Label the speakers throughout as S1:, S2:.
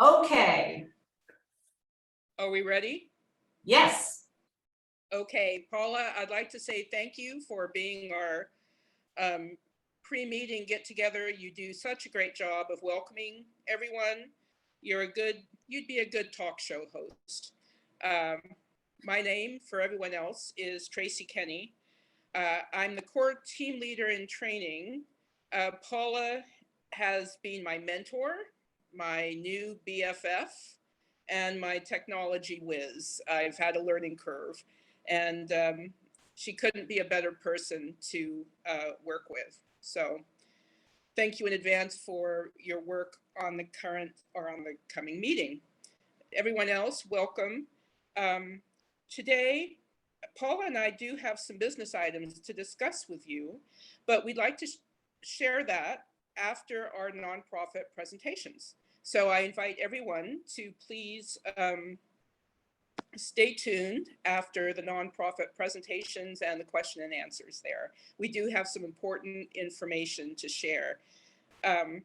S1: Okay,
S2: Are we ready?
S1: yes.
S2: Okay, Paula, I'd like to say thank you for being our pre-meeting get-together. You do such a great job of welcoming everyone. You'd be a good talk show host. Um, my name, for everyone else, is Tracy Kenny. I'm the core team leader in training. Paula has been my mentor, my new BFF, and my technology whiz. I've had a learning curve, and she couldn't be a better person to work with. So thank you in advance for your work on the coming meeting. Everyone else, welcome. Today, Paula and I do have some business items to discuss with you, but we'd like to share that after our nonprofit presentations. So I invite everyone to please stay tuned after the nonprofit presentations and the question and answers there. We do have some important information to share. And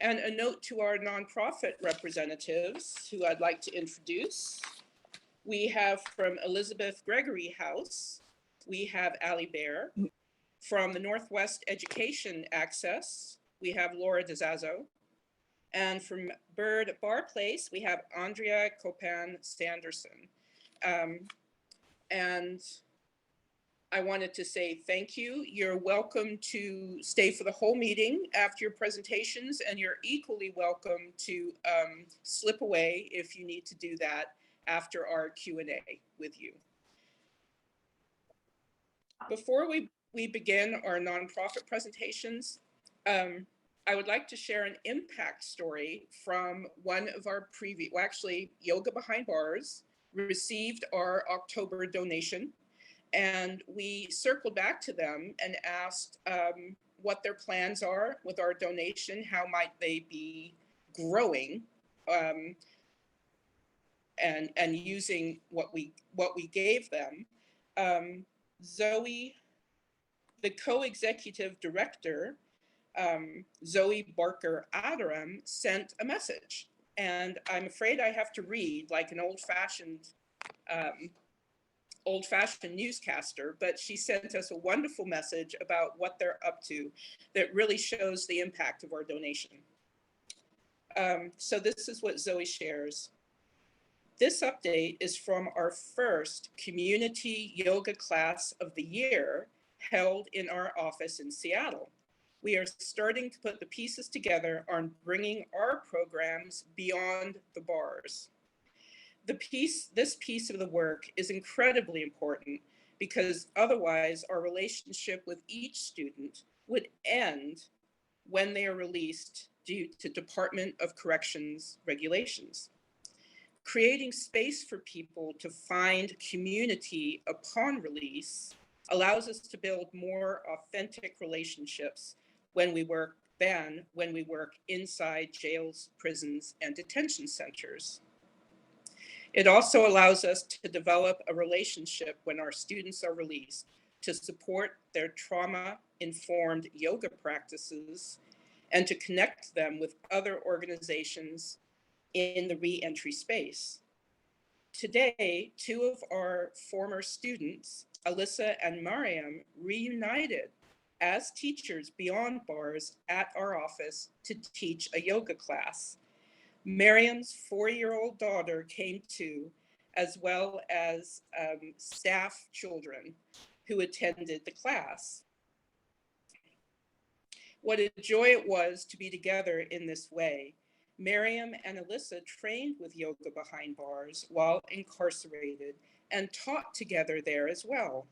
S2: a note to our nonprofit representatives who I'd like to introduce. We have from Elizabeth Gregory House, we have Ali Bear. From the Northwest Education Access, we have Laura DeZazzo. And from Bird Bar Place, we have Andrea Copan Sanderson. And I wanted to say thank you. You're welcome to stay for the whole meeting after your presentations, and you're equally welcome to slip away if you need to do that after our Q&A with you. Before we begin our nonprofit presentations, I would like to share an impact story from one of our actually Yoga Behind Bars received our October donation, and we circled back to them and asked what their plans are with our donation, how might they be growing and using what we gave them. Zoe, the co-executive director, Zoe Barker Aderam, sent a message, and I'm afraid I have to read like an old-fashioned newscaster, but she sent us a wonderful message about what they're up to that really shows the impact of our donation. So this is what Zoe shares. This update is from our first community yoga class of the year held in our office in Seattle. We are starting to put the pieces together on bringing our programs beyond the bars. This piece of the work is incredibly important because otherwise our relationship with each student would end when they are released due to Department of Corrections regulations. Creating space for people to find community upon release allows us to build more authentic relationships when we work inside jails, prisons, and detention centers. It also allows us to develop a relationship when our students are released to support their trauma-informed yoga practices and to connect them with other organizations in the re-entry space. Today, two of our former students, Alyssa and Mariam, reunited as teachers beyond bars at our office to teach a yoga class. Mariam's 4-year-old daughter came too, as well as staff children who attended the class. What a joy it was to be together in this way. Mariam and Alyssa trained with Yoga Behind Bars while incarcerated and taught together there as well.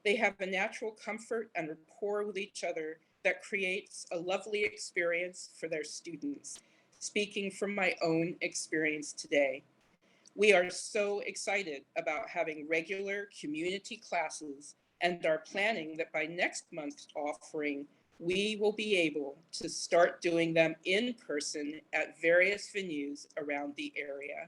S2: They have a natural comfort and rapport with each other that creates a lovely experience for their students. Speaking from my own experience today, we are so excited about having regular community classes and are planning that by next month's offering, we will be able to start doing them in person at various venues around the area.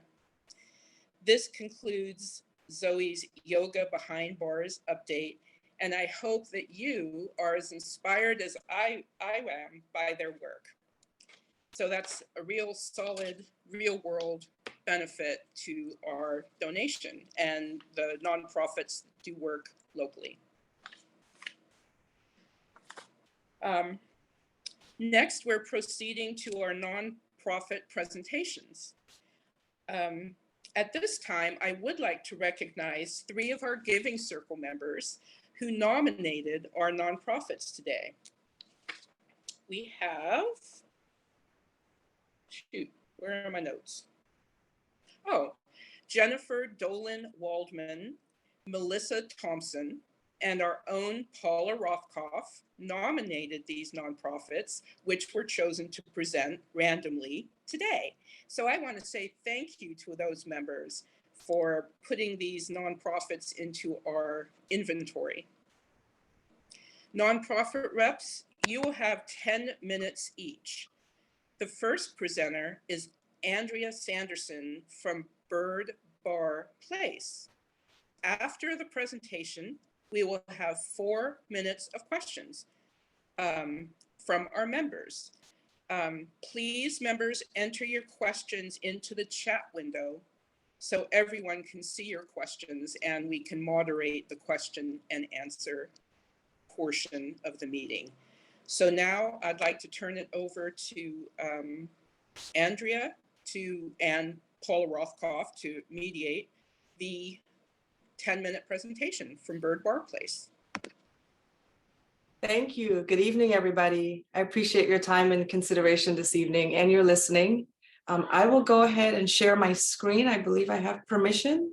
S2: This concludes Zoe's Yoga Behind Bars update, and I hope that you are as inspired as I am by their work. So that's a real solid, real world benefit to our donation, and the nonprofits do work locally. Next, we're proceeding to our nonprofit presentations. At this time, I would like to recognize 3 of our Giving Circle members who nominated our nonprofits today. We have, where are my notes? Oh, Jennifer Dolan Waldman, Melissa Thompson, and our own Paula Rothkopf nominated these nonprofits, which were chosen to present randomly today. So I want to say thank you to those members for putting these nonprofits into our inventory. Nonprofit reps, you will have 10 minutes each. The first presenter is Andrea Sanderson from Bird Bar Place. After the presentation, we will have 4 minutes of questions from our members. Please, members, enter your questions into the chat window so everyone can see your questions and we can moderate the question and answer portion of the meeting. So now I'd like to turn it over to Andrea and Paula Rothkopf to mediate the 10-minute presentation from Bird Bar Place.
S3: Thank you. Good evening, everybody. I appreciate your time and consideration this evening and your listening. I will go ahead and share my screen. I believe I have permission.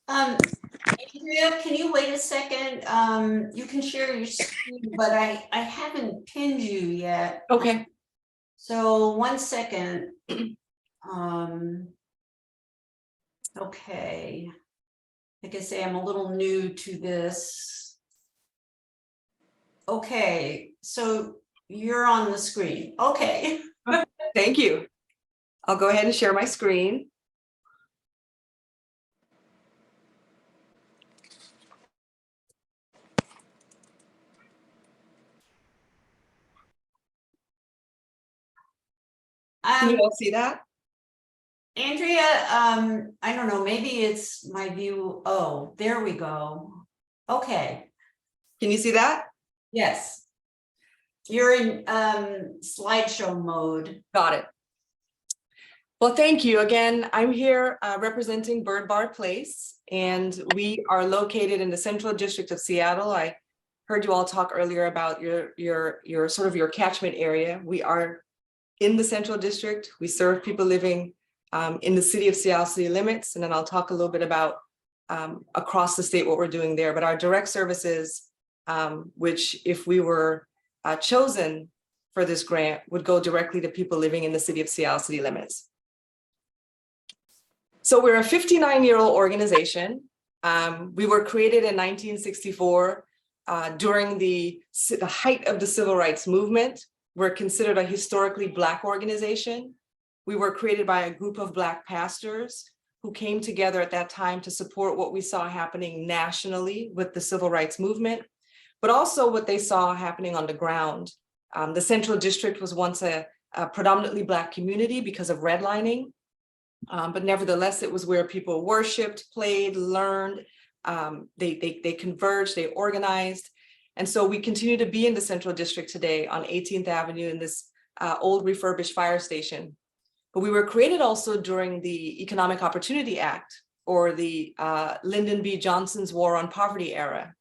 S4: Andrea, can you wait a second? You can share your screen, but I haven't pinned you yet.
S3: Okay.
S4: So 1 second. Okay. Like I say, I'm a little new to this. Okay, so you're on the screen. Okay.
S3: Thank you. I'll go ahead and share my screen. Can you all see that?
S4: Andrea, I don't know, maybe it's my view. Oh, there we go. Okay.
S3: Can you see that?
S4: Yes. You're in slideshow mode.
S3: Got it. Well, thank you again. I'm here representing Bird Bar Place, and we are located in the Central District of Seattle. I heard you all talk earlier about your sort of your catchment area. We are in the Central District. We serve people living in the city of Seattle city limits, and then I'll talk a little bit about across the state what we're doing there. But our direct services, which if we were chosen for this grant, would go directly to people living in the city of Seattle city limits. So we're a 59-year-old organization. We were created in 1964 during the height of the civil rights movement. We're considered a historically Black organization. We were created by a group of Black pastors who came together at that time to support what we saw happening nationally with the civil rights movement, but also what they saw happening on the ground. The Central District was once a predominantly Black community because of redlining, but nevertheless, it was where people worshiped, played, learned, they converged, they organized. And so we continue to be in the Central District today on 18th Avenue in this old refurbished fire station. But we were created also during the Economic Opportunity Act, or the Lyndon B. Johnson's War on Poverty era.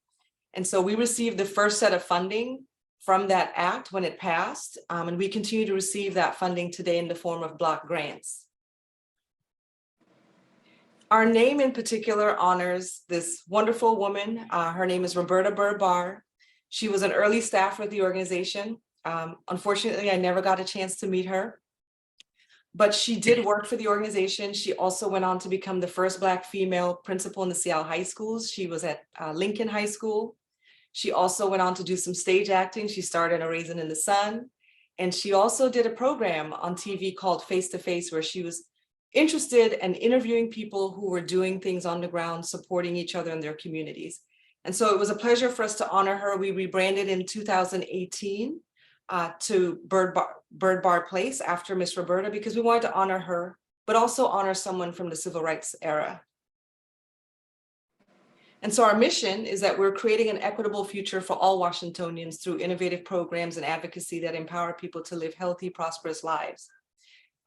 S3: And so we received the first set of funding from that act when it passed, and we continue to receive that funding today in the form of block grants. Our name in particular honors this wonderful woman. Her name is Roberta Bird Bar. She was an early staffer at the organization. Unfortunately, I never got a chance to meet her, but she did work for the organization. She also went on to become the first Black female principal in the Seattle high schools. She was at Lincoln High School. She also went on to do some stage acting. She starred in A Raisin in the Sun. And she also did a program on TV called Face to Face, where she was interested in interviewing people who were doing things on the ground, supporting each other in their communities. And so it was a pleasure for us to honor her. We rebranded in 2018 to Bird Bar Place after Miss Roberta, because we wanted to honor her, but also honor someone from the civil rights era. And so our mission is that we're creating an equitable future for all Washingtonians through innovative programs and advocacy that empower people to live healthy, prosperous lives.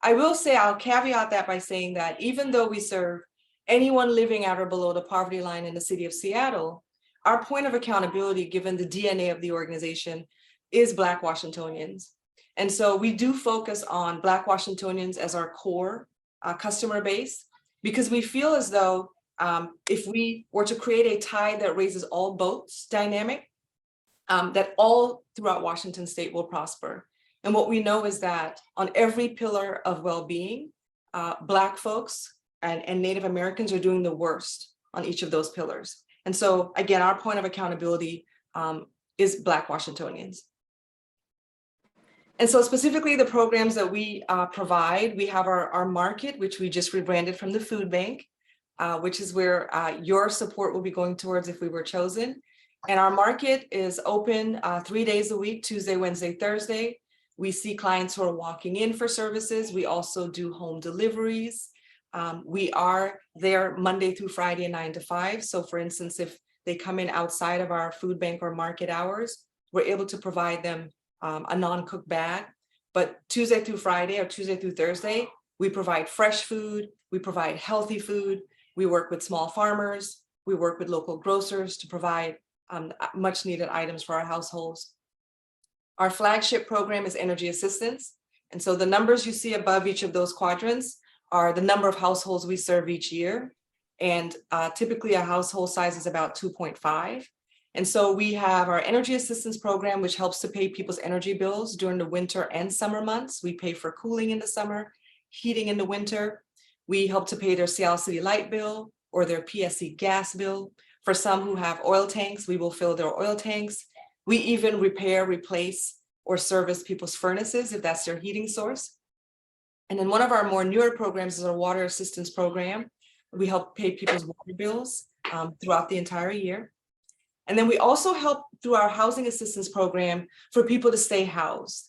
S3: I will say, I'll caveat that by saying that even though we serve anyone living at or below the poverty line in the city of Seattle, our point of accountability, given the DNA of the organization, is Black Washingtonians. And so we do focus on Black Washingtonians as our core customer base, because we feel as though if we were to create a tide that raises all boats dynamic, that all throughout Washington state will prosper. And what we know is that on every pillar of well-being, Black folks and Native Americans are doing the worst on each of those pillars. And so again, our point of accountability is Black Washingtonians. And so specifically the programs that we provide, we have our market, which we just rebranded from the food bank, which is where your support will be going towards if we were chosen. And our market is open 3 days a week, Tuesday, Wednesday, Thursday. We see clients who are walking in for services. We also do home deliveries. We are there Monday through Friday, 9 to 5. So for instance, if they come in outside of our food bank or market hours, we're able to provide them a non-cooked bag. But Tuesday through Friday or Tuesday through Thursday, we provide fresh food, we provide healthy food, we work with small farmers, we work with local grocers to provide much needed items for our households. Our flagship program is energy assistance. And so the numbers you see above each of those quadrants are the number of households we serve each year. And typically a household size is about 2.5. And so we have our energy assistance program, which helps to pay people's energy bills during the winter and summer months. We pay for cooling in the summer, heating in the winter. We help to pay their Seattle City light bill or their PSC gas bill. For some who have oil tanks, we will fill their oil tanks. We even repair, replace, or service people's furnaces if that's their heating source. And then one of our more newer programs is our water assistance program. We help pay people's water bills throughout the entire year. And then we also help through our housing assistance program for people to stay housed.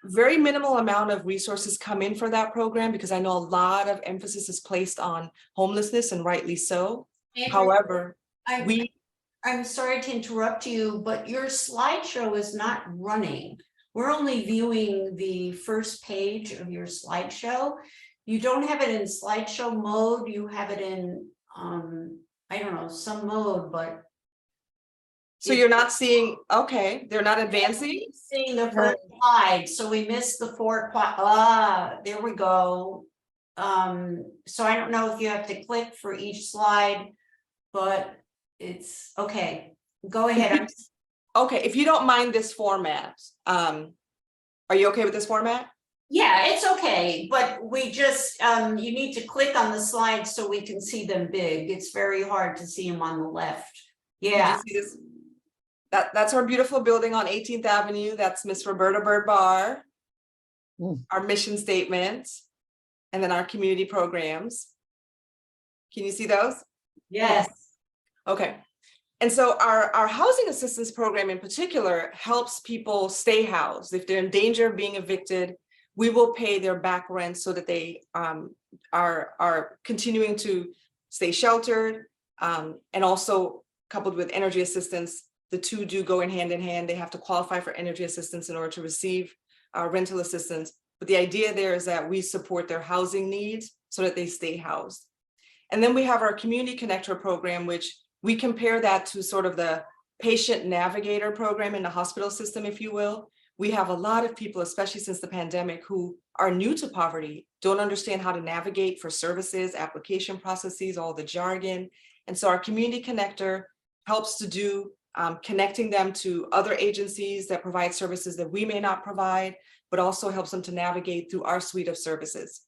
S3: Very minimal amount of resources come in for that program because I know a lot of emphasis is placed on homelessness, and rightly so.
S4: Andrea,
S3: However,
S4: I'm sorry to interrupt you, but your slideshow is not running. We're only viewing the first page of your slideshow. You don't have it in slideshow mode. You have it in, I don't know, some mode, but.
S3: so you're not seeing, okay, they're not advancing?
S4: Seeing the first slide, so we missed the fourth. There we go. So I don't know if you have to click for each slide, but it's okay. Go ahead.
S3: Okay, if you don't mind this format, are you okay with this format?
S4: Yeah, it's okay, but we just, you need to click on the slides so we can see them big. It's very hard to see them on the left. Yeah.
S3: You see this? That's our beautiful building on 18th Avenue. That's Miss Roberta Bird Bar, our mission statement, and then our community programs. Can you see those?
S4: Yes.
S3: Okay. And so our housing assistance program in particular helps people stay housed. If they're in danger of being evicted, we will pay their back rent so that they are continuing to stay sheltered, and also coupled with energy assistance. The two do go in hand. They have to qualify for energy assistance in order to receive rental assistance. But the idea there is that we support their housing needs so that they stay housed. And then we have our Community Connector program, which we compare that to sort of the patient navigator program in the hospital system, if you will. We have a lot of people, especially since the pandemic, who are new to poverty, don't understand how to navigate for services, application processes, all the jargon. And so our Community Connector helps to do connecting them to other agencies that provide services that we may not provide, but also helps them to navigate through our suite of services.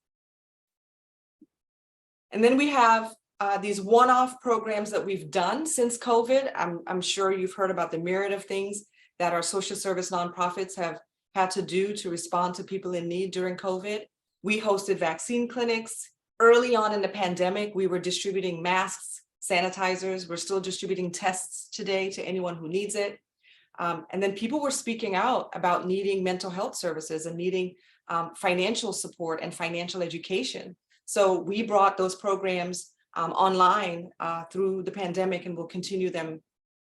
S3: And then we have these one-off programs that we've done since COVID. I'm sure you've heard about the myriad of things that our social service nonprofits have had to do to respond to people in need during COVID. We hosted vaccine clinics. Early on in the pandemic, we were distributing masks, sanitizers. We're still distributing tests today to anyone who needs it. And then people were speaking out about needing mental health services and needing financial support and financial education. So we brought those programs online through the pandemic, and will continue them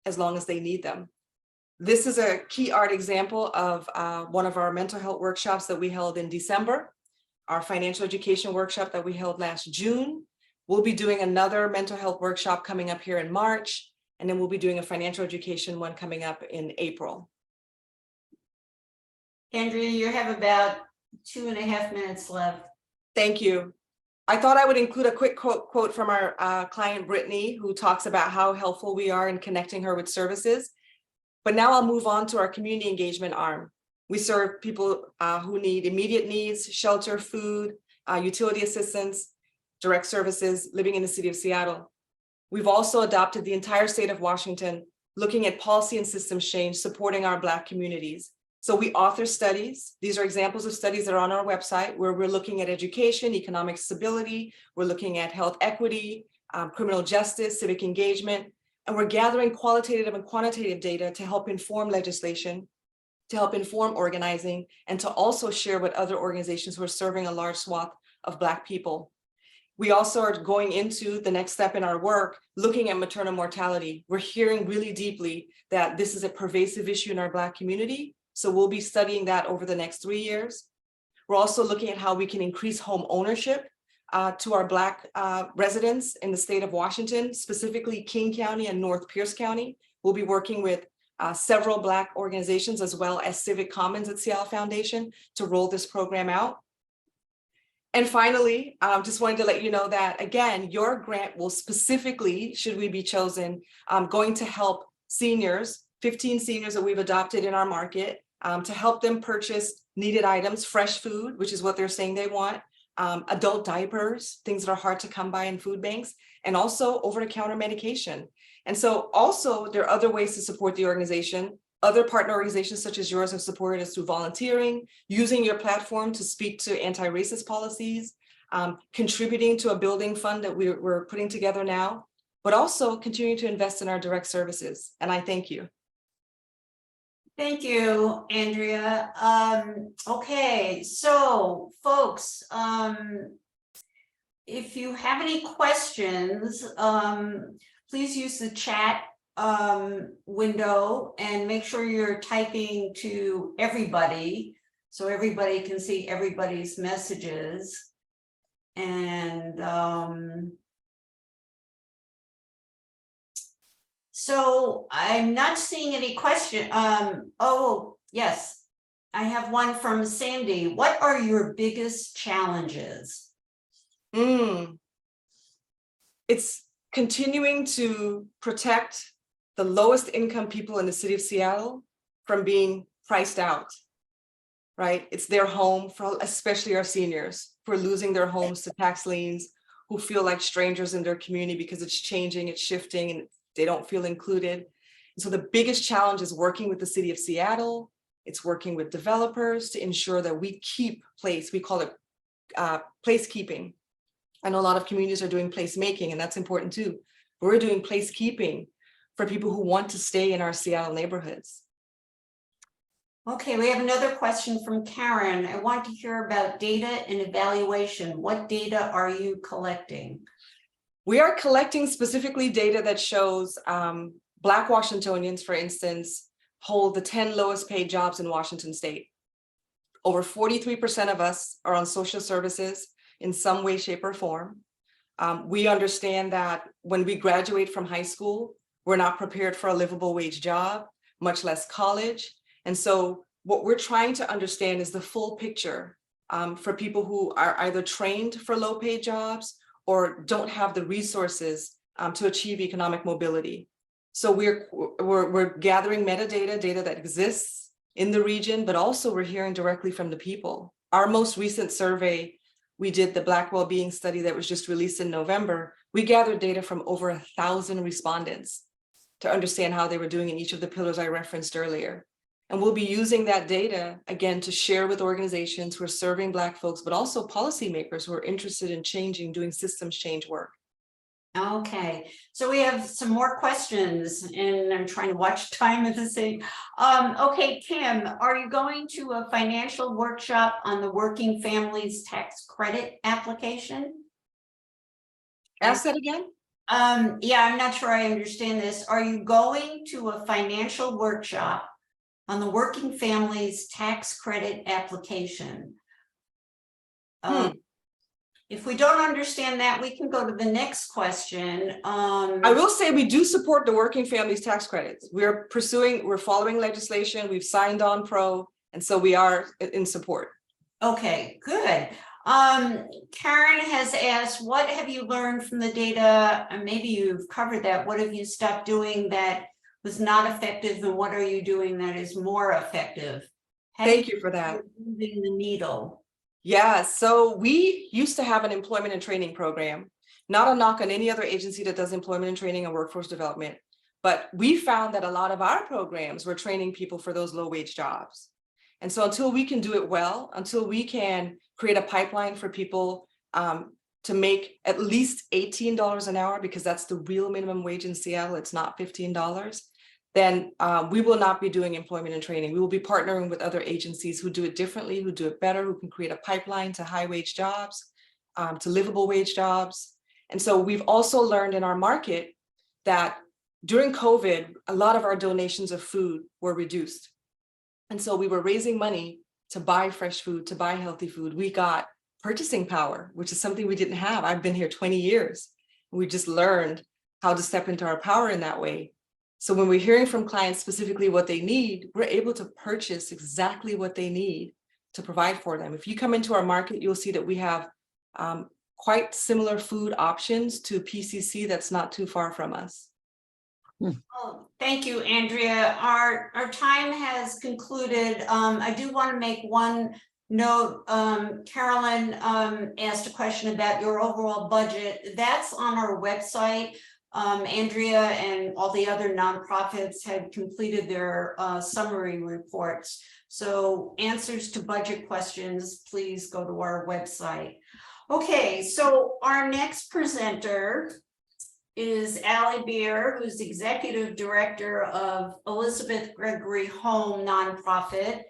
S3: as long as they need them. This is a key art example of one of our mental health workshops that we held in December, our financial education workshop that we held last June. We'll be doing another mental health workshop coming up here in March, and then we'll be doing a financial education one coming up in April.
S4: Andrea, you have about 2.5 minutes left.
S3: Thank you. I thought I would include a quick quote from our client, Brittany, who talks about how helpful we are in connecting her with services. But now I'll move on to our community engagement arm. We serve people who need immediate needs, shelter, food, utility assistance, direct services, living in the city of Seattle. We've also adopted the entire state of Washington, looking at policy and systems change, supporting our Black communities. So we author studies. These are examples of studies that are on our website, where we're looking at education, economic stability, we're looking at health equity, criminal justice, civic engagement, and we're gathering qualitative and quantitative data to help inform legislation, to help inform organizing, and to also share with other organizations who are serving a large swath of Black people. We also are going into the next step in our work, looking at maternal mortality. We're hearing really deeply that this is a pervasive issue in our Black community. So we'll be studying that over the next 3 years. We're also looking at how we can increase home ownership to our Black residents in the state of Washington, specifically King County and North Pierce County. We'll be working with several Black organizations, as well as Civic Commons at Seattle Foundation, to roll this program out. And finally, just wanted to let you know that, again, your grant will specifically, should we be chosen, going to help seniors, 15 seniors that we've adopted in our market, to help them purchase needed items, fresh food, which is what they're saying they want, adult diapers, things that are hard to come by in food banks, and also over-the-counter medication. And so also there are other ways to support the organization. Other partner organizations such as yours have supported us through volunteering, using your platform to speak to anti-racist policies, contributing to a building fund that we're putting together now, but also continuing to invest in our direct services. And I thank you.
S4: Thank you, Andrea. Okay, so folks, if you have any questions, please use the chat window and make sure you're typing to everybody so everybody can see everybody's messages. And so I'm not seeing any question. Oh, yes, I have one from Sandy. What are your biggest challenges?
S3: It's continuing to protect the lowest income people in the city of Seattle from being priced out, right? It's their home, for especially our seniors, who are losing their homes to tax liens, who feel like strangers in their community because it's changing, it's shifting, and they don't feel included. And so the biggest challenge is working with the city of Seattle. It's working with developers to ensure that we keep place. We call it placekeeping. I know a lot of communities are doing placemaking, and that's important too. We're doing placekeeping for people who want to stay in our Seattle neighborhoods.
S4: Okay, we have another question from Karen. I want to hear about data and evaluation. What data are you collecting?
S3: We are collecting specifically data that shows Black Washingtonians, for instance, hold the 10 lowest paid jobs in Washington state. Over 43% of us are on social services in some way, shape, or form. We understand that when we graduate from high school, we're not prepared for a livable wage job, much less college. And so what we're trying to understand is the full picture for people who are either trained for low paid jobs or don't have the resources to achieve economic mobility. So we're gathering metadata, data that exists in the region, but also we're hearing directly from the people. Our most recent survey, we did the Black Wellbeing Study that was just released in November. We gathered data from over 1,000 respondents to understand how they were doing in each of the pillars I referenced earlier. And we'll be using that data, again, to share with organizations who are serving Black folks, but also policymakers who are interested in changing, doing systems change work.
S4: Okay, so we have some more questions and I'm trying to watch time at the same. Okay, Kim, are you going to a financial workshop on the working families tax credit application?
S3: Ask that again?
S4: Yeah, I'm not sure I understand this. Are you going to a financial workshop on the working families tax credit application? If we don't understand that, we can go to the next question.
S3: I will say we do support the working families tax credits. We're following legislation, we've signed on pro, and so we are in support.
S4: Okay, good. Karen has asked, what have you learned from the data? And maybe you've covered that. What have you stopped doing that was not effective, and what are you doing that is more effective?
S3: Thank you for that.
S4: Moving the needle.
S3: Yeah, so we used to have an employment and training program, not a knock on any other agency that does employment and training and workforce development, but we found that a lot of our programs were training people for those low wage jobs. And so until we can do it well, until we can create a pipeline for people to make at least $18 an hour, because that's the real minimum wage in Seattle, it's not $15, then we will not be doing employment and training. We will be partnering with other agencies who do it differently, who do it better, who can create a pipeline to high wage jobs, to livable wage jobs. And so we've also learned in our market that during COVID, a lot of our donations of food were reduced. And so we were raising money to buy fresh food, to buy healthy food. We got purchasing power, which is something we didn't have. I've been here 20 years. We just learned how to step into our power in that way. So when we're hearing from clients specifically what they need, we're able to purchase exactly what they need to provide for them. If you come into our market, you'll see that we have quite similar food options to PCC that's not too far from us.
S4: Oh, thank you, Andrea. Our time has concluded. I do want to make one note. Carolyn asked a question about your overall budget. That's on our website. Andrea and all the other nonprofits had completed their summary reports. So answers to budget questions, please go to our website. Okay, so our next presenter is Allie Beer, who's Executive Director of Elizabeth Gregory Home nonprofit.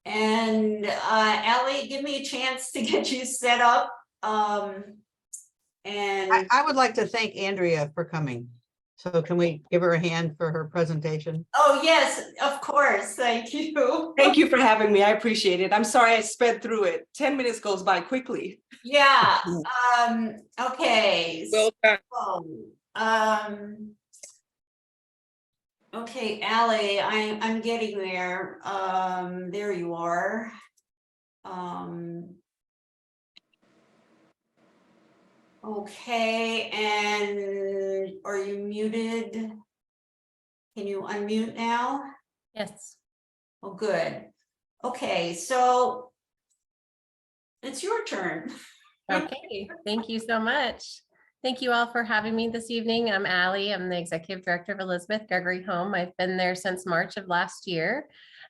S4: And Allie, give me a chance to get you set up. And
S5: I would like to thank Andrea for coming. So can we give her a hand for her presentation?
S4: oh yes, of course, thank you.
S3: Thank you for having me. I appreciate it. I'm sorry I sped through it. 10 minutes goes by quickly.
S4: Yeah, okay.
S2: Well done.
S4: So, okay, Allie, I'm getting there. There you are. Okay, and are you muted? Can you unmute now?
S6: Yes.
S4: Oh, good. Okay, so it's your turn.
S6: Okay. Thank you so much. Thank you all for having me this evening. I'm Allie. I'm the Executive Director of Elizabeth Gregory Home. I've been there since March of last year.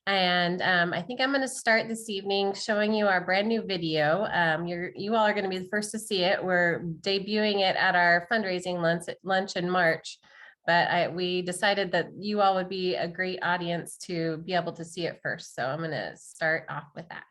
S6: And I think I'm going to start this evening showing you our brand new video. You all are going to be the first to see it. We're debuting it at our fundraising lunch in March, but we decided that you all would be a great audience to be able to see it first. So I'm going to start off with that.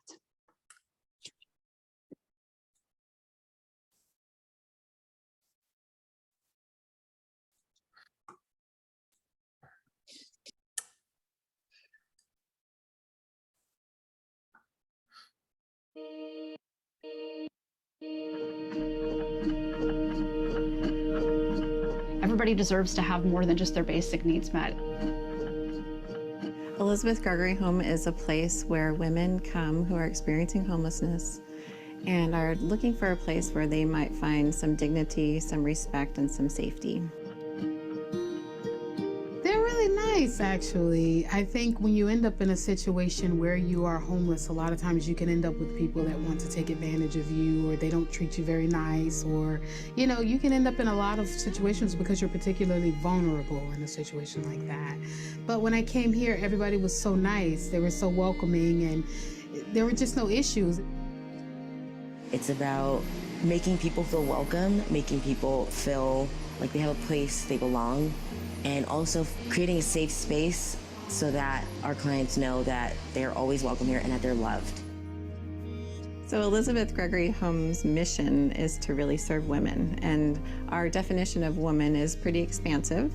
S7: Everybody deserves to have more than just their basic needs met.
S8: Elizabeth Gregory Home is a place where women come who are experiencing homelessness and are looking for a place where they might find some dignity, some respect, and some safety.
S9: They're really nice, actually. I think when you end up in a situation where you are homeless, a lot of times you can end up with people that want to take advantage of you, or they don't treat you very nice, or, you know, you can end up in a lot of situations because you're particularly vulnerable in a situation like that. But when I came here, everybody was so nice. They were so welcoming, and there were just no issues.
S10: It's about making people feel welcome, making people feel like they have a place they belong, and also creating a safe space so that our clients know that they're always welcome here and that they're loved.
S8: So Elizabeth Gregory Home's mission is to really serve women, and our definition of woman is pretty expansive.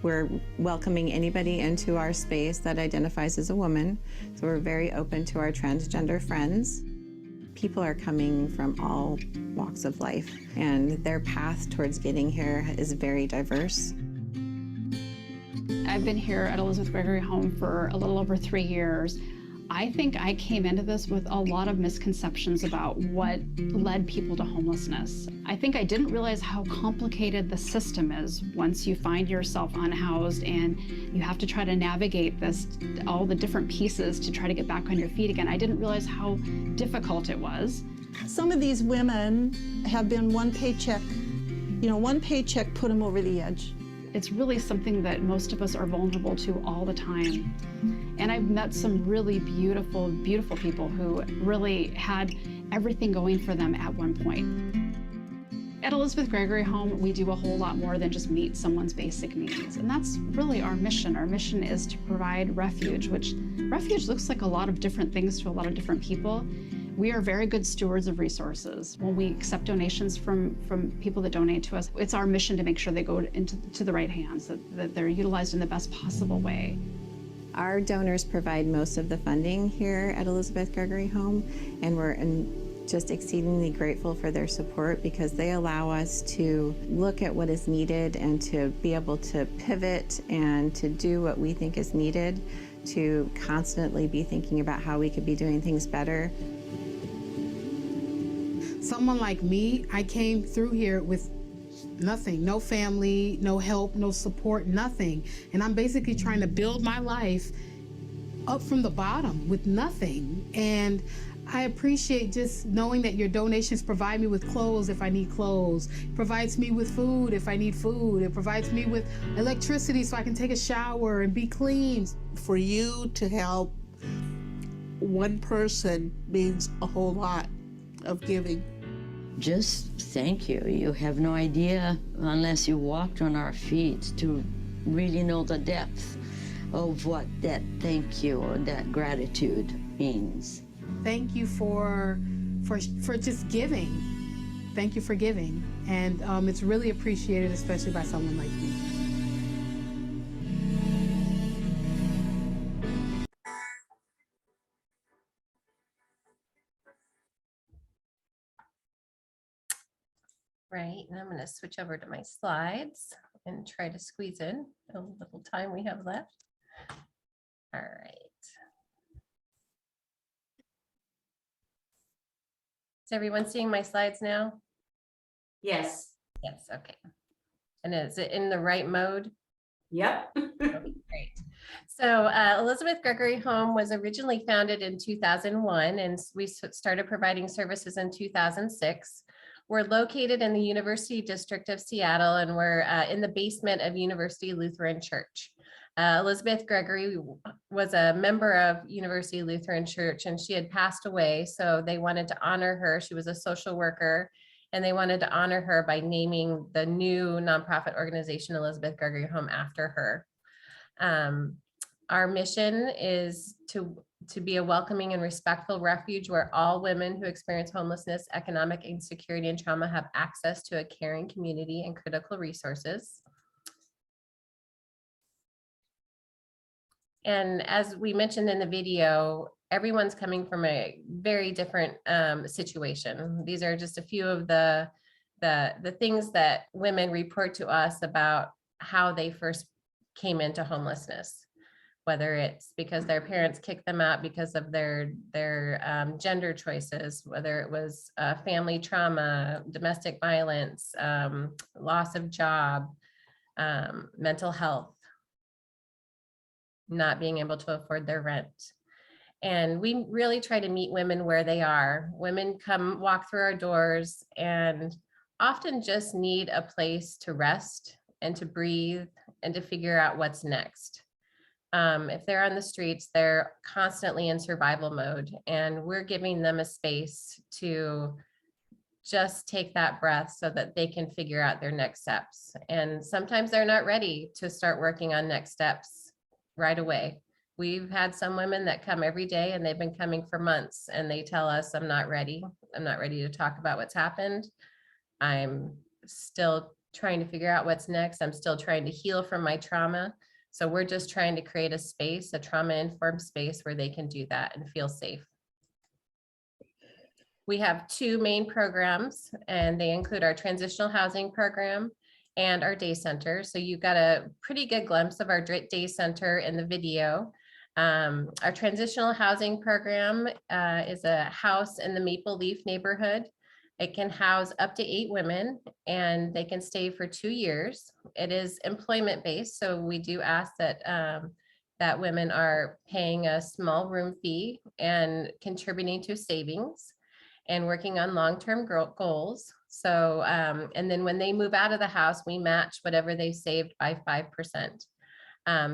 S8: We're welcoming anybody into our space that identifies as a woman, so we're very open to our transgender friends. People are coming from all walks of life, and their path towards getting here is very diverse.
S7: I've been here at Elizabeth Gregory Home for a little over 3 years. I think I came into this with a lot of misconceptions about what led people to homelessness. I think I didn't realize how complicated the system is once you find yourself unhoused and you have to try to navigate this, all the different pieces to try to get back on your feet again. I didn't realize how difficult it was.
S11: Some of these women have been one paycheck put them over the edge.
S7: It's really something that most of us are vulnerable to all the time. And I've met some really beautiful, beautiful people who really had everything going for them at one point. At Elizabeth Gregory Home, we do a whole lot more than just meet someone's basic needs. And that's really our mission. Our mission is to provide refuge, which refuge looks like a lot of different things to a lot of different people. We are very good stewards of resources. When we accept donations from people that donate to us, it's our mission to make sure they go to the right hands, that they're utilized in the best possible way.
S8: Our donors provide most of the funding here at Elizabeth Gregory Home, and we're just exceedingly grateful for their support because they allow us to look at what is needed and to be able to pivot and to do what we think is needed, to constantly be thinking about how we could be doing things better.
S9: Someone like me, I came through here with nothing, no family, no help, no support, nothing. And I'm basically trying to build my life up from the bottom with nothing. And I appreciate just knowing that your donations provide me with clothes if I need clothes, provides me with food if I need food, it provides me with electricity so I can take a shower and be clean.
S11: For you to help one person means a whole lot of giving.
S12: Just thank you. You have no idea, unless you walked on our feet, to really know the depth of what that thank you or that gratitude means.
S9: Thank you for just giving. Thank you for giving. And it's really appreciated, especially by someone like me.
S6: Right, and I'm going to switch over to my slides and try to squeeze in a little time we have left. All right. Is everyone seeing my slides now?
S1: Yes.
S6: Yes, okay. And is it in the right mode?
S1: Yep.
S6: Okay, great. So Elizabeth Gregory Home was originally founded in 2001, and we started providing services in 2006. We're located in the University District of Seattle, and we're in the basement of University Lutheran Church. Elizabeth Gregory was a member of University Lutheran Church, and she had passed away, so they wanted to honor her. She was a social worker, and they wanted to honor her by naming the new nonprofit organization Elizabeth Gregory Home after her. Our mission is to be a welcoming and respectful refuge where all women who experience homelessness, economic insecurity, and trauma have access to a caring community and critical resources. And as we mentioned in the video, everyone's coming from a very different situation. These are just a few of the things that women report to us about how they first came into homelessness, whether it's because their parents kicked them out because of their gender choices, whether it was family trauma, domestic violence, loss of job, mental health, not being able to afford their rent. And we really try to meet women where they are. Women come walk through our doors and often just need a place to rest and to breathe and to figure out what's next. If they're on the streets, they're constantly in survival mode, and we're giving them a space to just take that breath so that they can figure out their next steps. And sometimes they're not ready to start working on next steps right away. We've had some women that come every day and they've been coming for months and they tell us, I'm not ready. I'm not ready to talk about what's happened. I'm still trying to figure out what's next. I'm still trying to heal from my trauma. So we're just trying to create a space, a trauma-informed space where they can do that and feel safe. We have 2 main programs, and they include our transitional housing program and our day center. So you got a pretty good glimpse of our day center in the video. Our transitional housing program is a house in the Maple Leaf neighborhood. It can house up to 8 women and they can stay for 2 years. It is employment based, so we do ask that that women are paying a small room fee and contributing to savings and working on long-term goals. So, and then when they move out of the house, we match whatever they saved by 5%.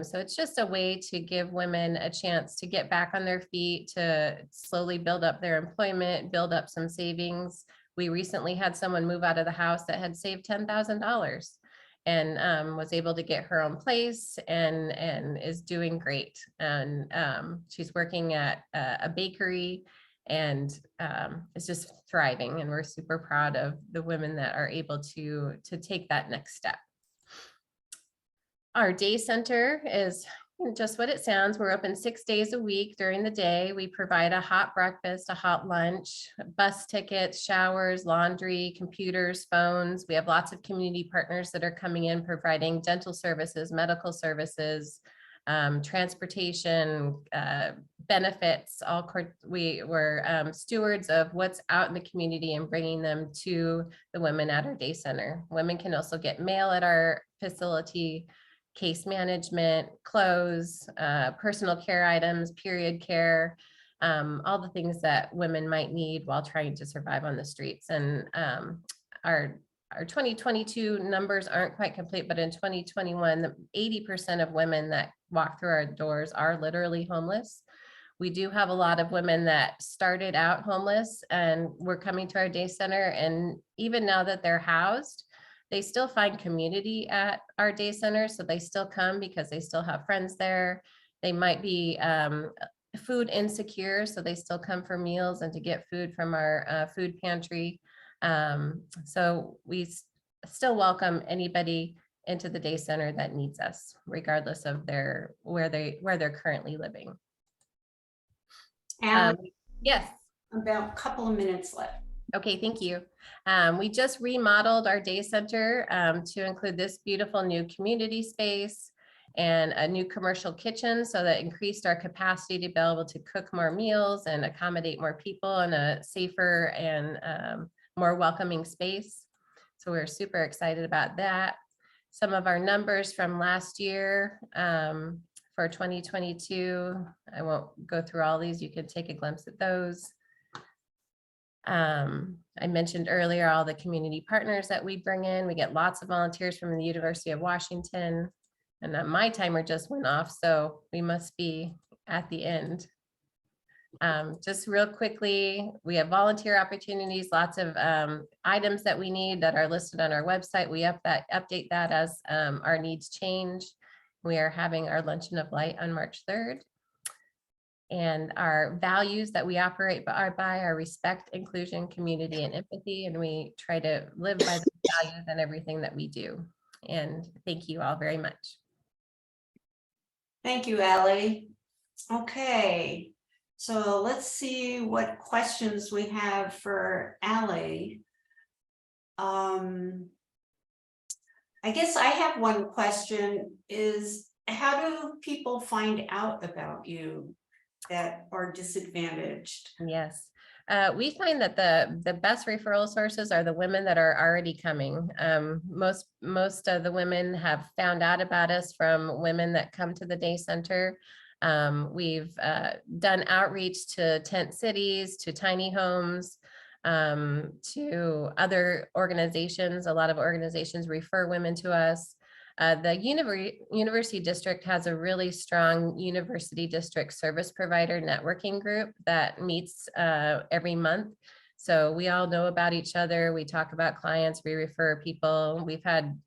S6: So it's just a way to give women a chance to get back on their feet, to slowly build up their employment, build up some savings. We recently had someone move out of the house that had saved $10,000 and was able to get her own place and is doing great. And she's working at a bakery and is just thriving. And we're super proud of the women that are able to take that next step. Our day center is just what it sounds. We're open 6 days a week during the day. We provide a hot breakfast, a hot lunch, bus tickets, showers, laundry, computers, phones. We have lots of community partners that are coming in providing dental services, medical services, transportation, benefits. We're stewards of what's out in the community and bringing them to the women at our day center. Women can also get mail at our facility, case management, clothes, personal care items, period care, all the things that women might need while trying to survive on the streets. And our 2022 numbers aren't quite complete, but in 2021, 80% of women that walk through our doors are literally homeless. We do have a lot of women that started out homeless and were coming to our day center. And even now that they're housed, they still find community at our day center. So they still come because they still have friends there. They might be food insecure, so they still come for meals and to get food from our food pantry. So we still welcome anybody into the day center that needs us, regardless of where they're currently living. Yes.
S4: About a couple of minutes left.
S6: Okay, thank you. We just remodeled our day center to include this beautiful new community space and a new commercial kitchen, so that increased our capacity to be able to cook more meals and accommodate more people in a safer and more welcoming space. So we're super excited about that. Some of our numbers from last year for 2022, I won't go through all these, you can take a glimpse at those. I mentioned earlier all the community partners that we bring in. We get lots of volunteers from the University of Washington, and my timer just went off, so we must be at the end. Just real quickly, we have volunteer opportunities, lots of items that we need that are listed on our website. We update that as our needs change. We are having our Luncheon of Light on March 3rd. And our values that we operate by are respect, inclusion, community, and empathy. And we try to live by those values in everything that we do. And thank you all very much.
S4: Thank you, Allie. Okay, so let's see what questions we have for Allie. I guess I have one question is, how do people find out about you that are disadvantaged?
S6: Yes, we find that the best referral sources are the women that are already coming. Most of the women have found out about us from women that come to the day center. We've done outreach to tent cities, to tiny homes, to other organizations. A lot of organizations refer women to us. The University District has a really strong University District Service Provider networking group that meets every month. So we all know about each other. We talk about clients, we refer people. We've had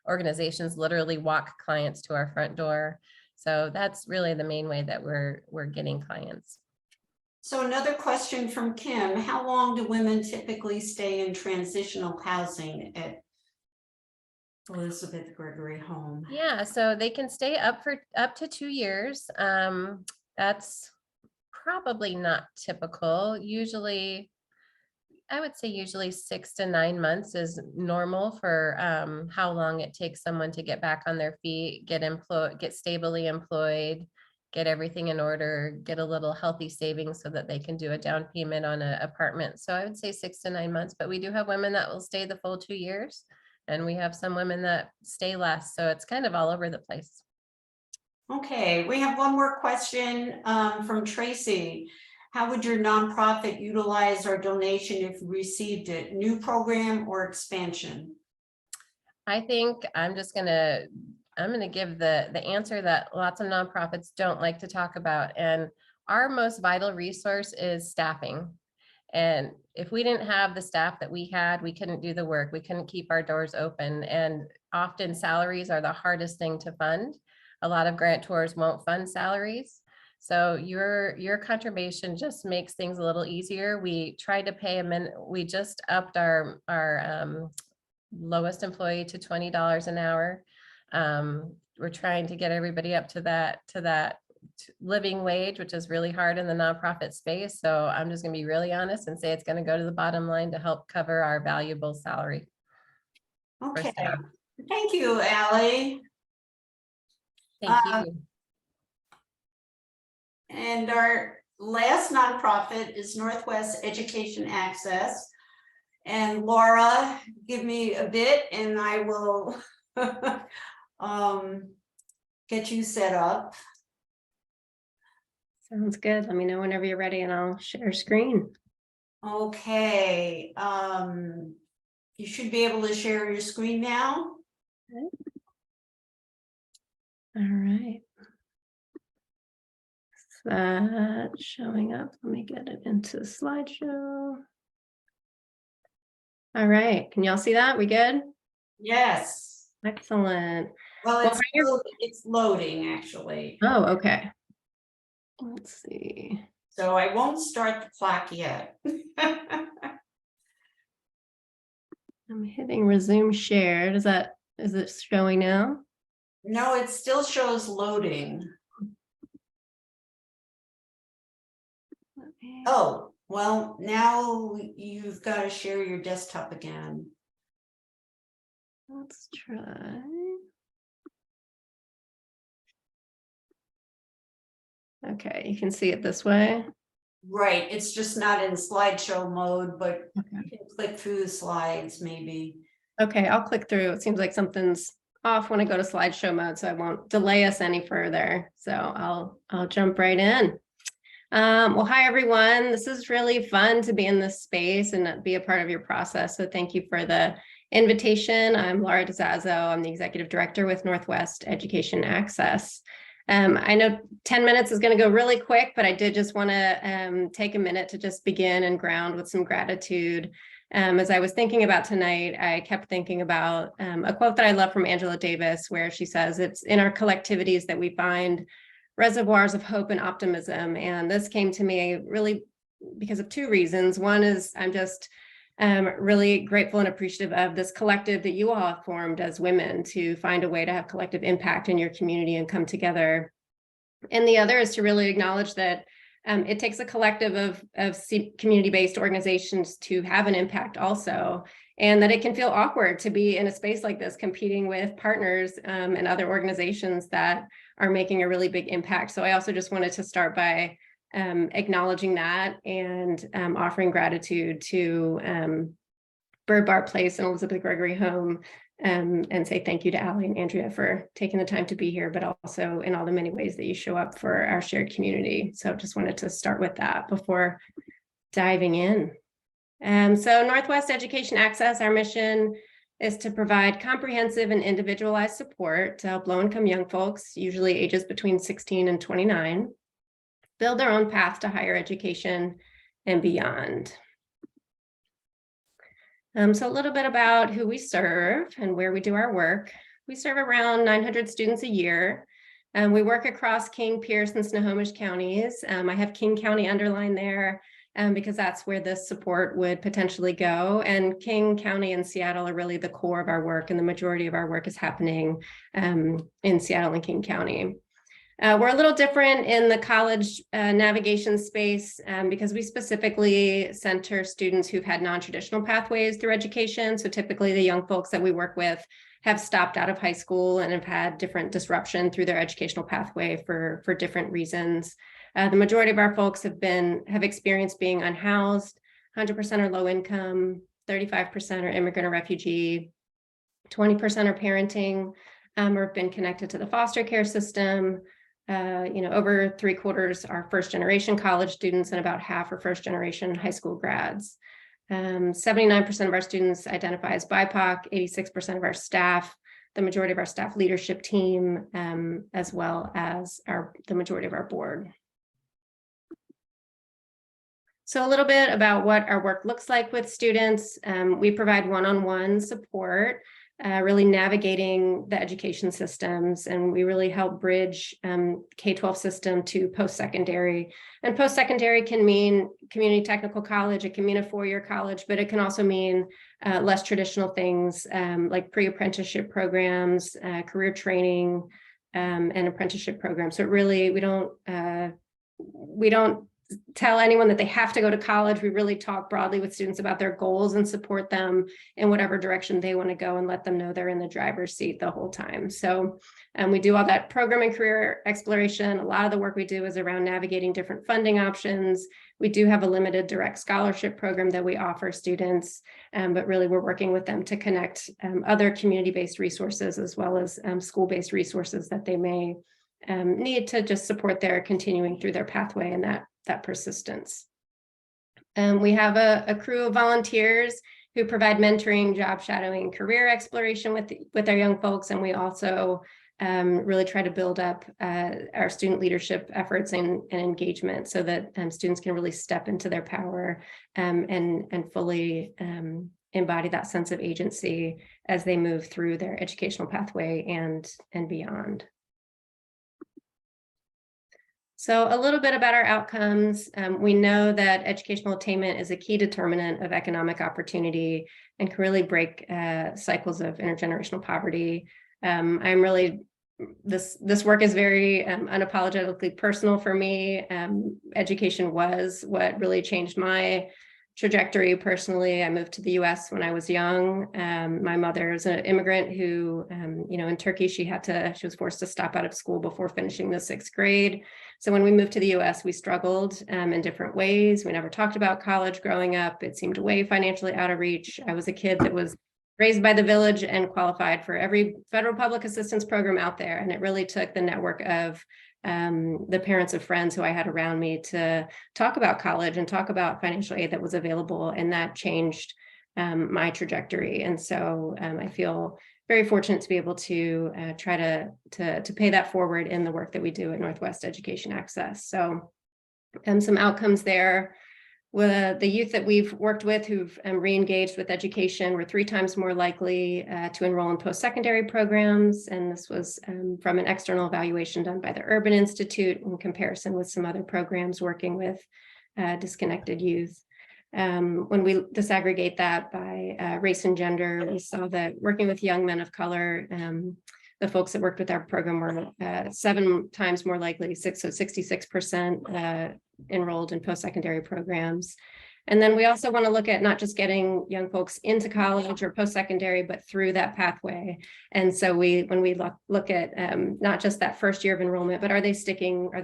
S6: organizations literally walk clients to our front door. So that's really the main way that we're getting clients.
S4: So another question from Kim, how long do women typically stay in transitional housing at Elizabeth Gregory Home?
S6: Yeah, so they can stay up to 2 years. That's probably not typical. Usually, I would say usually 6 to 9 months is normal for how long it takes someone to get back on their feet, get stably employed, get everything in order, get a little healthy savings so that they can do a down payment on an apartment. So I would say 6 to 9 months, but we do have women that will stay the full 2 years. And we have some women that stay less. So it's kind of all over the place.
S4: Okay, we have one more question from Tracy. How would your nonprofit utilize our donation if we received it? New program or expansion?
S6: I think I'm gonna give the answer that lots of nonprofits don't like to talk about. And our most vital resource is staffing. And if we didn't have the staff that we had, we couldn't do the work. We couldn't keep our doors open. And often salaries are the hardest thing to fund. A lot of grantors won't fund salaries. So your contribution just makes things a little easier. We tried to pay we just upped our lowest employee to $20 an hour. We're trying to get everybody up to that living wage, which is really hard in the nonprofit space. So I'm just going to be really honest and say it's going to go to the bottom line to help cover our valuable salary.
S4: Okay, thank you, Allie.
S6: Thank you.
S4: And our last nonprofit is Northwest Education Access. And Laura, give me a bit and I will get you set up.
S13: Sounds good. Let me know whenever you're ready and I'll share screen.
S4: Okay, you should be able to share your screen now.
S13: Okay. All right. That's showing up. Let me get it into slideshow. All right. Can y'all see that? We good?
S4: Yes.
S13: Excellent.
S4: Well, it's loading actually.
S13: Oh, okay. Let's see.
S4: So I won't start the clock yet.
S13: I'm hitting resume share. Is it showing now?
S4: No, it still shows loading. Oh, well, now you've got to share your desktop again.
S13: Let's try. Okay, you can see it this way.
S4: Right, it's just not in slideshow mode, but you can click through the slides maybe.
S13: Okay, I'll click through. It seems like something's off when I go to slideshow mode, so I won't delay us any further. So I'll jump right in. Well, hi everyone. This is really fun to be in this space and be a part of your process. So thank you for the invitation. I'm Laura DeZazzo. I'm the executive director with Northwest Education Access. I know 10 minutes is going to go really quick, but I did just want to take a minute to just begin and ground with some gratitude. As I was thinking about tonight, I kept thinking about a quote that I love from Angela Davis, where she says, "It's in our collectivities that we find reservoirs of hope and optimism." And this came to me really because of two reasons. One is I'm just really grateful and appreciative of this collective that you all have formed as women to find a way to have collective impact in your community and come together. And the other is to really acknowledge that it takes a collective of community-based organizations to have an impact also, and that it can feel awkward to be in a space like this competing with partners and other organizations that are making a really big impact. So I also just wanted to start by acknowledging that and offering gratitude to Bird Bar Place and Elizabeth Gregory Home, and say thank you to Allie and Andrea for taking the time to be here, but also in all the many ways that you show up for our shared community. So just wanted to start with that before diving in. So Northwest Education Access, our mission is to provide comprehensive and individualized support to help low-income young folks, usually ages between 16 and 29, build their own path to higher education and beyond. So a little bit about who we serve and where we do our work. We serve around 900 students a year. We work across King, Pierce, and Snohomish counties. I have King County underlined there because that's where this support would potentially go. And King County and Seattle are really the core of our work, and the majority of our work is happening in Seattle and King County. We're a little different in the college navigation space because we specifically center students who've had non-traditional pathways through education. So typically the young folks that we work with have stopped out of high school and have had different disruption through their educational pathway for different reasons. The majority of our folks have experienced being unhoused, 100% are low income, 35% are immigrant or refugee, 20% are parenting, or have been connected to the foster care system. Over 3/4 are first generation college students, and about half are first generation high school grads. 79% of our students identify as BIPOC, 86% of our staff, the majority of our staff leadership team, as well as the majority of our board. So a little bit about what our work looks like with students. We provide one-on-one support, really navigating the education systems, and we really help bridge K-12 system to post-secondary. And post-secondary can mean community technical college, it can mean a four-year college, but it can also mean less traditional things like pre-apprenticeship programs, career training, and apprenticeship programs. So it really, we don't tell anyone that they have to go to college. We really talk broadly with students about their goals and support them in whatever direction they want to go, and let them know they're in the driver's seat the whole time. So we do all that program and career exploration. A lot of the work we do is around navigating different funding options. We do have a limited direct scholarship program that we offer students, but really we're working with them to connect other community-based resources as well as school-based resources that they may need to just support their continuing through their pathway and that persistence. We have a crew of volunteers who provide mentoring, job shadowing, and career exploration with our young folks. And we also really try to build up our student leadership efforts and engagement so that students can really step into their power and fully embody that sense of agency as they move through their educational pathway and beyond. So a little bit about our outcomes. We know that educational attainment is a key determinant of economic opportunity and can really break cycles of intergenerational poverty. This work is very unapologetically personal for me. Education was what really changed my trajectory personally. I moved to the US when I was young. My mother is an immigrant who, in Turkey, she was forced to stop out of school before finishing the 6th grade. So when we moved to the US, we struggled in different ways. We never talked about college growing up. It seemed way financially out of reach. I was a kid that was raised by the village and qualified for every federal public assistance program out there. And it really took the network of the parents of friends who I had around me to talk about college and talk about financial aid that was available, and that changed my trajectory. And so I feel very fortunate to be able to try to pay that forward in the work that we do at Northwest Education Access. So some outcomes there. With the youth that we've worked with who've re-engaged with education were 3 times more likely to enroll in post-secondary programs. And this was from an external evaluation done by the Urban Institute in comparison with some other programs working with disconnected youth. When we disaggregate that by race and gender, we saw that working with young men of color, the folks that worked with our program were 7 times more likely, so 66% enrolled in post-secondary programs. And then we also want to look at not just getting young folks into college or post-secondary, but through that pathway. And so when we look at not just that first year of enrollment, but are they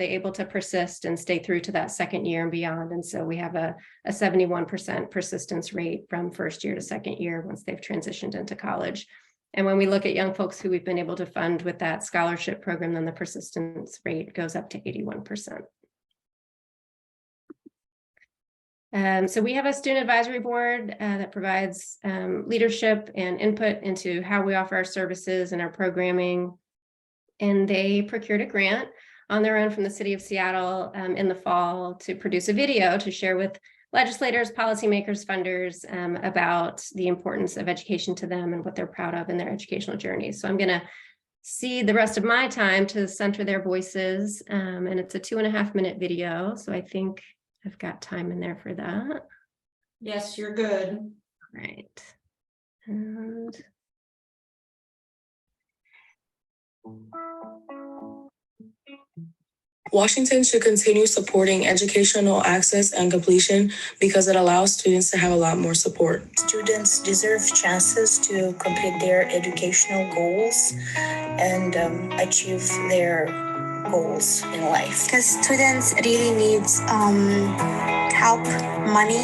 S13: able to persist and stay through to that 2nd year and beyond? And so we have a 71% persistence rate from first year to 2nd year once they've transitioned into college. And when we look at young folks who we've been able to fund with that scholarship program, then the persistence rate goes up to 81%. So we have a student advisory board that provides leadership and input into how we offer our services and our programming. And they procured a grant on their own from the city of Seattle in the fall to produce a video to share with legislators, policymakers, funders about the importance of education to them and what they're proud of in their educational journeys. So I'm going to cede the rest of my time to center their voices. And it's a 2.5-minute video. So I think I've got time in there for that.
S4: Yes, you're good.
S13: Right. And
S14: Washington should continue supporting educational access and completion because it allows students to have a lot more support.
S15: Students deserve chances to complete their educational goals and achieve their goals in life.
S16: Because students really need help, money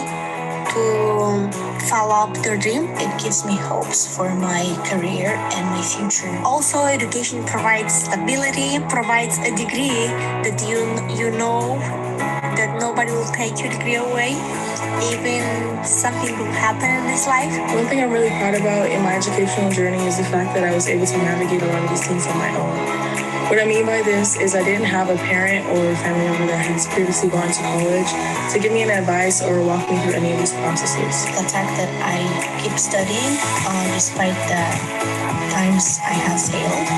S16: to follow up their dream.
S15: It gives me hopes for my career and my future.
S16: Also, education provides stability, provides a degree that you know that nobody will take your degree away, even something will happen in this life.
S14: One thing I'm really proud about in my educational journey is the fact that I was able to navigate a lot of these things on my own. What I mean by this is I didn't have a parent or a family member that has previously gone to college to give me an advice or walk me through any of these processes.
S15: The fact that I keep studying despite the times I have failed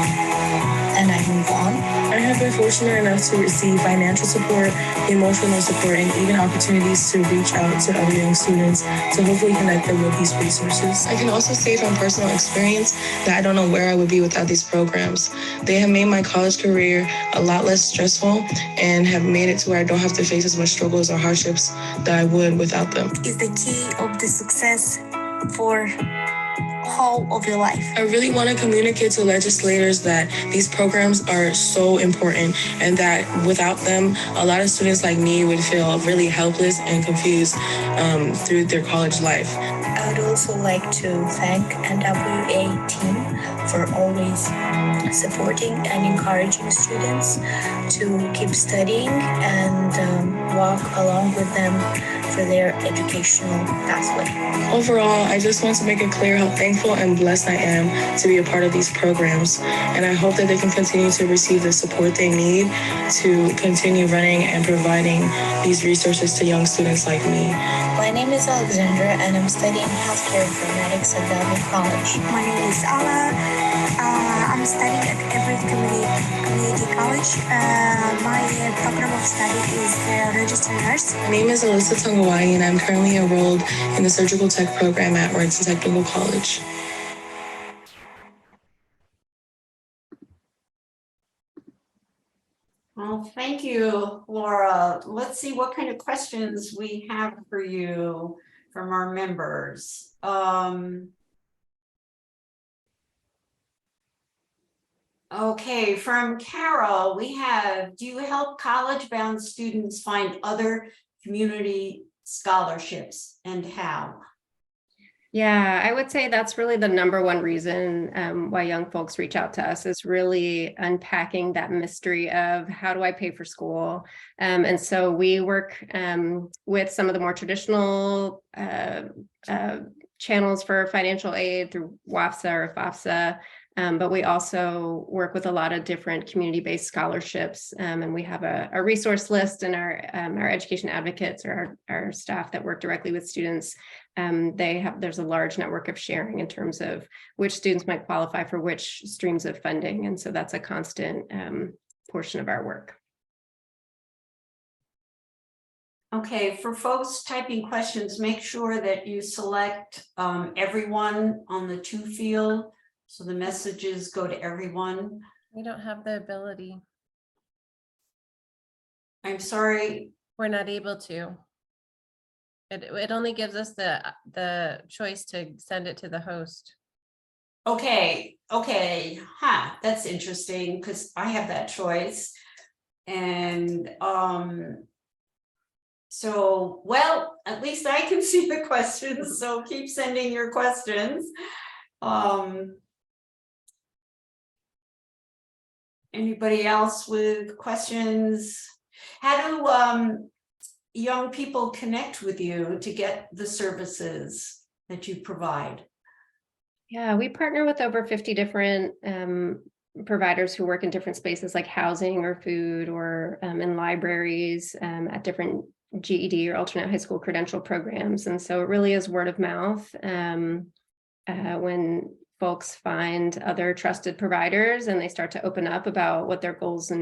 S15: and I move on.
S14: I have been fortunate enough to receive financial support, emotional support, and even opportunities to reach out to other young students to hopefully connect them with these resources. I can also say from personal experience that I don't know where I would be without these programs. They have made my college career a lot less stressful and have made it to where I don't have to face as much struggles or hardships that I would without them.
S16: Is the key of the success for whole of your life.
S14: I really want to communicate to legislators that these programs are so important and that without them, a lot of students like me would feel really helpless and confused through their college life.
S15: I would also like to thank NWA team for always supporting and encouraging students to keep studying and walk along with them for their educational pathway.
S14: Overall, I just want to make it clear how thankful and blessed I am to be a part of these programs, and I hope that they can continue to receive the support they need to continue running and providing these resources to young students like me.
S15: My name is Alexandra, and I'm studying healthcare informatics at Bellevue College.
S16: My name is Ala. I'm studying at Everett Community College. My program of study is registered nurse.
S14: My name is Alyssa Tongawai, and I'm currently enrolled in the surgical tech program at Renton Technical College.
S4: Well, thank you, Laura. Let's see what kind of questions we have for you from our members. Okay, from Carol, we have, do you help college-bound students find other community scholarships and how?
S13: Yeah, I would say that's really the number one reason why young folks reach out to us is really unpacking that mystery of how do I pay for school? And so we work with some of the more traditional channels for financial aid through WAFSA or FAFSA. But we also work with a lot of different community-based scholarships, and we have a resource list, and our education advocates or our staff that work directly with students. There's a large network of sharing in terms of which students might qualify for which streams of funding, and so that's a constant portion of our work.
S4: Okay, for folks typing questions, make sure that you select everyone on the to field. So the messages go to everyone.
S6: We don't have the ability.
S4: I'm sorry.
S6: We're not able to. It only gives us the choice to send it to the host.
S4: Okay, that's interesting because I have that choice. And so, well, at least I can see the questions, so keep sending your questions. Anybody else with questions? How do young people connect with you to get the services that you provide?
S13: Yeah, we partner with over 50 different providers who work in different spaces like housing or food or in libraries at different GED or alternate high school credential programs. And so it really is word of mouth. When folks find other trusted providers and they start to open up about what their goals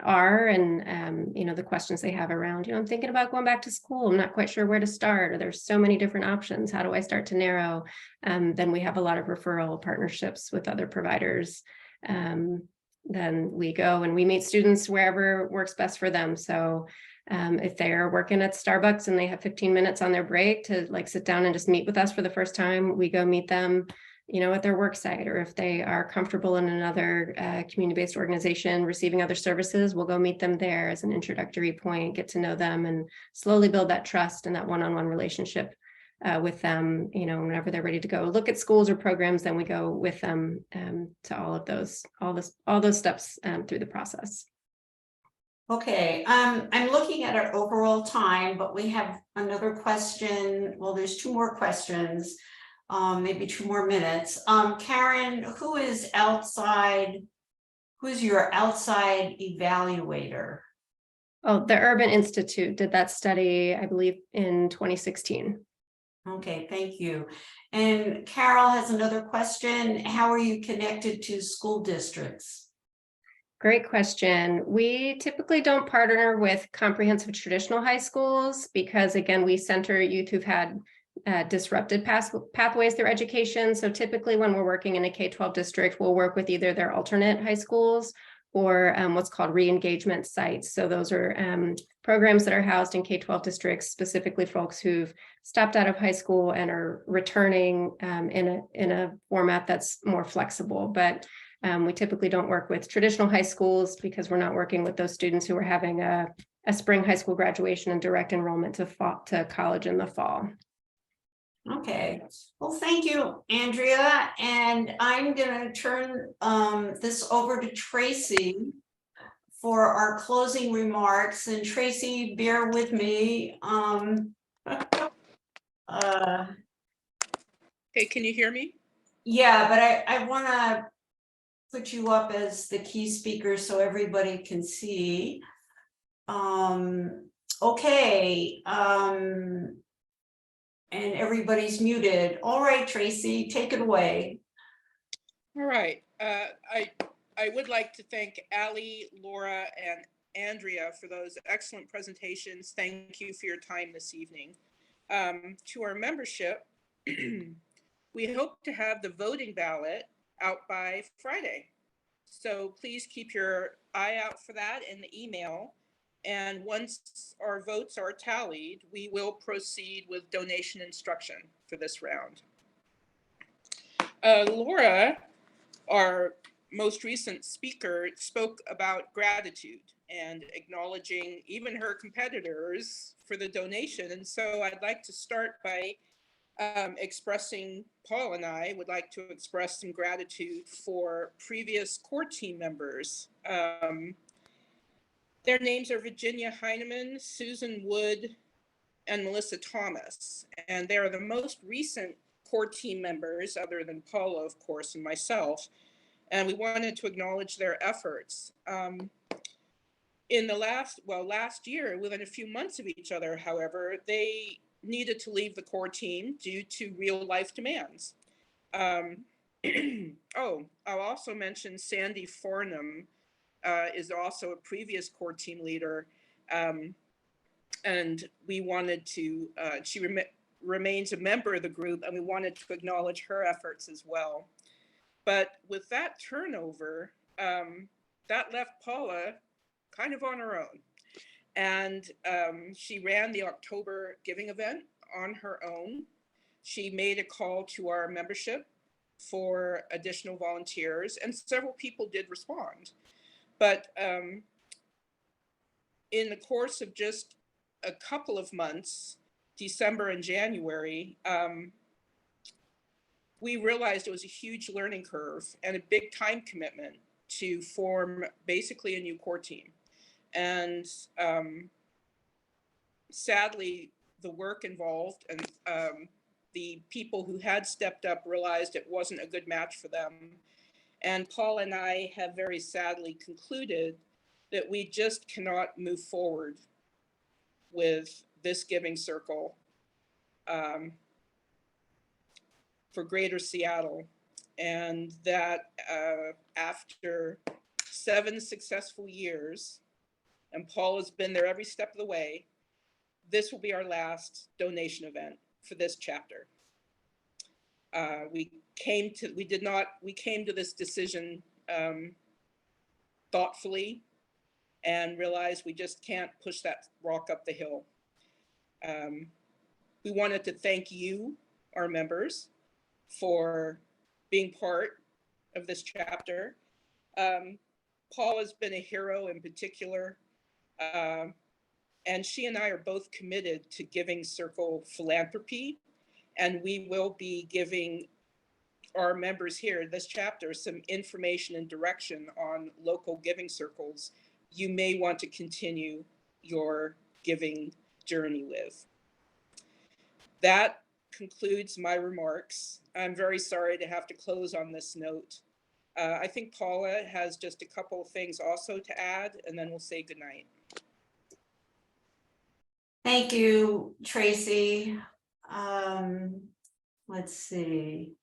S13: are and the questions they have around, I'm thinking about going back to school. I'm not quite sure where to start, or there's so many different options. How do I start to narrow? Then we have a lot of referral partnerships with other providers. Then we go and we meet students wherever works best for them. So if they're working at Starbucks and they have 15 minutes on their break to sit down and just meet with us for the first time, we go meet them, at their work site. Or if they are comfortable in another community-based organization receiving other services, we'll go meet them there as an introductory point, get to know them and slowly build that trust and that one-on-one relationship with them, whenever they're ready to go look at schools or programs, then we go with them to all those steps through the process.
S4: Okay, I'm looking at our overall time, but we have another question. Well, there's two more questions, maybe 2 more minutes. Karen, who's your outside evaluator?
S13: Oh, the Urban Institute did that study, I believe, in 2016.
S4: Okay, thank you. And Carol has another question. How are you connected to school districts?
S13: Great question. We typically don't partner with comprehensive traditional high schools because, again, we center youth who've had disrupted pathways through education. So typically when we're working in a K-12 district, we'll work with either their alternate high schools or what's called re-engagement sites. So those are programs that are housed in K-12 districts, specifically folks who've stopped out of high school and are returning in a format that's more flexible. But we typically don't work with traditional high schools because we're not working with those students who are having a spring high school graduation and direct enrollment to college in the fall.
S4: Okay, well, thank you, Andrea. And I'm going to turn this over to Tracy for our closing remarks. And Tracy, bear with me.
S2: Hey, can you hear me?
S4: Yeah, but I want to put you up as the key speaker so everybody can see. Okay. And everybody's muted. All right, Tracy, take it away.
S2: All right. I would like to thank Ali, Laura, and Andrea for those excellent presentations. Thank you for your time this evening. To our membership, we hope to have the voting ballot out by Friday. So please keep your eye out for that in the email. And once our votes are tallied, we will proceed with donation instruction for this round. Laura, our most recent speaker, spoke about gratitude and acknowledging even her competitors for the donation. And so I'd like to start by Paul and I would like to express some gratitude for previous core team members. Their names are Virginia Heineman, Susan Wood, and Melissa Thomas. And they are the most recent core team members, other than Paula, of course, and myself. And we wanted to acknowledge their efforts. In the last year, within a few months of each other, however, they needed to leave the core team due to real life demands. I'll also mention Sandy Farnham is also a previous core team leader. And we wanted to, she remains a member of the group, and we wanted to acknowledge her efforts as well. But with that turnover, that left Paula kind of on her own. And she ran the October giving event on her own. She made a call to our membership for additional volunteers, and several people did respond. But in the course of just a couple of months, December and January, we realized it was a huge learning curve and a big time commitment to form basically a new core team. And sadly, the work involved and the people who had stepped up realized it wasn't a good match for them. And Paul and I have very sadly concluded that we just cannot move forward with this giving circle for Greater Seattle, and that after 7 successful years, and Paul has been there every step of the way, this will be our last donation event for this chapter. We came to this decision thoughtfully and realized we just can't push that rock up the hill. We wanted to thank you, our members, for being part of this chapter. Paul has been a hero in particular, and she and I are both committed to Giving Circle philanthropy, and we will be giving our members here, this chapter, some information and direction on local giving circles you may want to continue your giving journey with. That concludes my remarks. I'm very sorry to have to close on this note. I think Paula has just a couple of things also to add, and then we'll say goodnight.
S4: Thank you, Tracy. Let's see.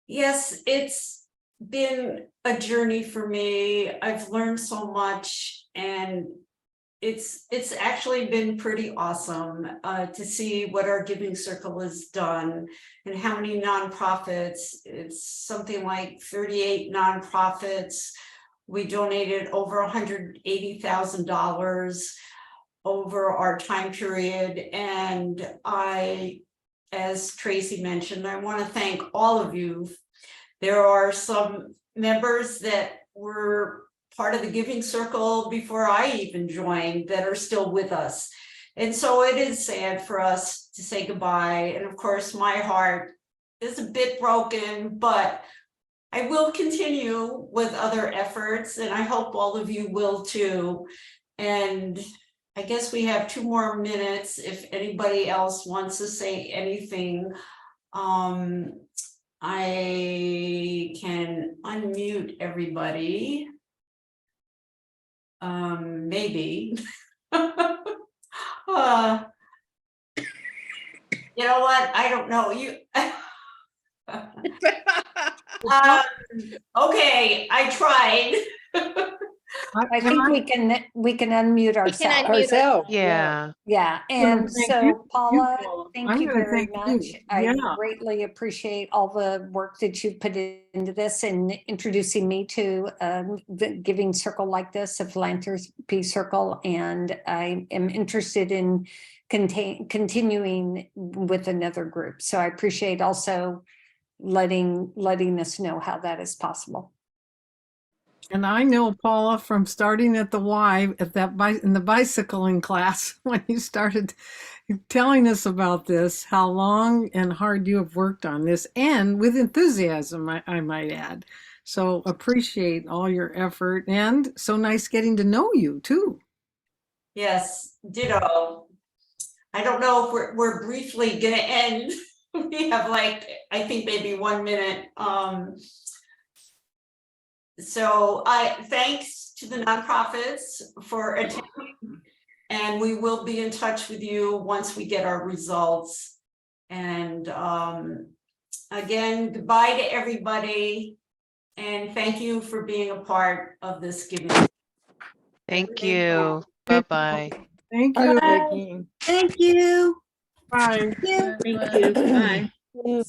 S4: Yes, it's been a journey for me. I've learned so much, and it's actually been pretty awesome to see what our Giving Circle has done and how many nonprofits. It's something like 38 nonprofits. We donated over $180,000 over our time period. And as Tracy mentioned, I want to thank all of you. There are some members that were part of the Giving Circle before I even joined that are still with us. And so it is sad for us to say goodbye. And of course, my heart is a bit broken, but I will continue with other efforts, and I hope all of you will too. And I guess we have 2 more minutes if anybody else wants to say anything. I can unmute everybody. Maybe. You know what? I don't know. You. Okay, I tried.
S17: I think we can unmute ourselves.
S18: Yeah.
S17: Yeah, and so Paula, thank you very much. I
S18: Yeah.
S17: greatly appreciate all the work that you've put into this and introducing me to the Giving Circle like this, a philanthropy circle, and I am interested in continuing with another group. So I appreciate also letting us know how that is possible.
S18: And I know Paula from starting at the Y at in the bicycling class when you started telling us about this, how long and hard you have worked on this, and with enthusiasm, I might add. So appreciate all your effort, and so nice getting to know you too.
S4: Yes, ditto. I don't know if we're briefly gonna end. We have like, I think maybe 1 minute. So thanks to the nonprofits for attending, and we will be in touch with you once we get our results. And again, goodbye to everybody, and thank you for being a part of this giving.
S18: Thank you. Bye-bye. Thank you,
S17: Bye.
S18: Vicki.
S17: Thank you.
S18: Bye.
S17: Thank you.
S11: Thank you. Bye.